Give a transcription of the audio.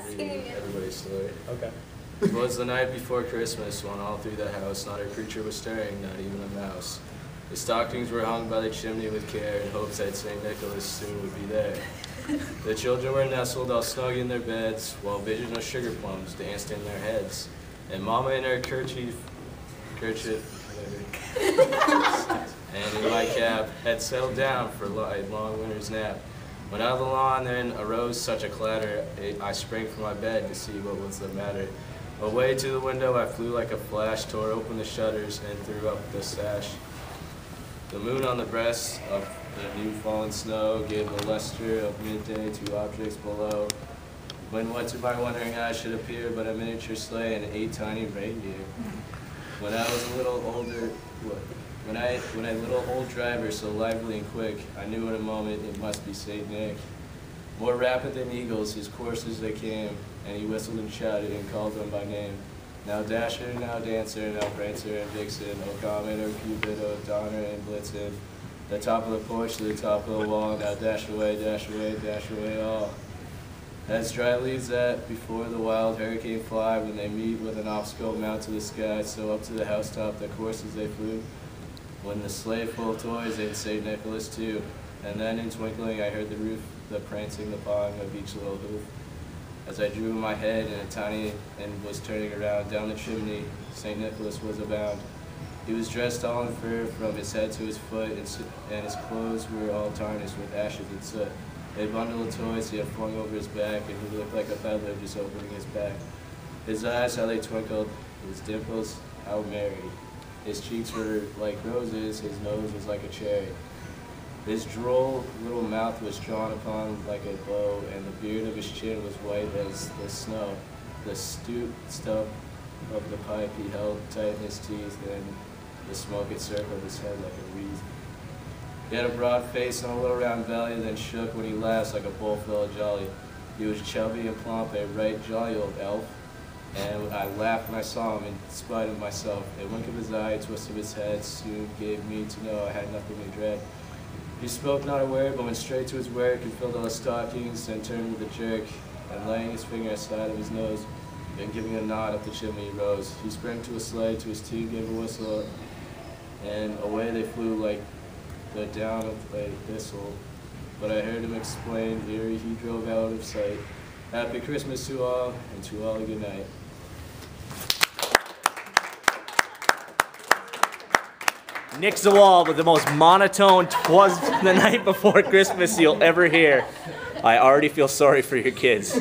read everybody's story. Okay. It was the night before Christmas when all through the house not a creature was stirring, not even a mouse. The stockings were hung by the chimney with care in hopes that St. Nicholas soon would be there. The children were nestled all snug in their beds, while visions of sugar plums danced in their heads. And Mama in her kerchief, and in my cap, had settled down for a long winter's nap. When out of the lawn then arose such a clatter, I sprang from my bed to see what was the matter. Away to the window I flew like a flash, tore open the shutters, and threw up the sash. The moon on the breast of the new fallen snow gave the luster of midday to objects below. When what to my wondering eyes should appear but a miniature sleigh and 8 tiny reindeer. When I was a little older, when a little old driver so lively and quick, I knew in a moment it must be St. Nick. More rapid than eagles, his coursers they came, and he whistled and shouted and called them by name. Now Dasher, now Dancer, now Prancer and Vixen, O Comet, O Cupid, O Donner and Blitzen. The top of the porch to the top of the wall, now dash away all. As dry leaves that before the wild hurricane fly, when they meet with an obstacle mount to the sky, so up to the housetop the coursers they flew. When the sleigh full of toys, they'd St. Nicholas too. And then in twinkling I heard the roof, the prancing, the pawing of each little hoof. As I drew my head and was turning around down the chimney, St. Nicholas was abound. He was dressed all in fur from his head to his foot, and his clothes were all tarnished with ashes and soot. A bundle of toys he had flung over his back, and he looked like a peddler just opening his pack. His eyes, how they twinkled, his dimples, how merry. His cheeks were like roses, his nose was like a cherry. His droll little mouth was drawn upon like a bow, and the beard of his chin was white as the snow. The stub of the pipe he held tight in his teeth, and the smoke encircled his head like a wreath. He had a broad face and a little round belly, then shook when he laughed like a bull full of jolly. He was chubby and plump, a right jolly old elf, and I laughed when I saw him in spite of myself. A wink of his eye, a twist of his head, soon gave me to know I had nothing to dread. He spoke not a word, but went straight to his work and filled all the stockings, then turned with a jerk, and laying his finger aside of his nose, then giving a nod up the chimney, he rose. He sprang to a sleigh, to his team gave a whistle, and away they flew like the down of a thistle. But I heard him explain, ere he drove out of sight. Happy Christmas to all, and to all a good night. Nick Zwald with the most monotone "Twas the Night Before Christmas" you'll ever hear. I already feel sorry for your kids.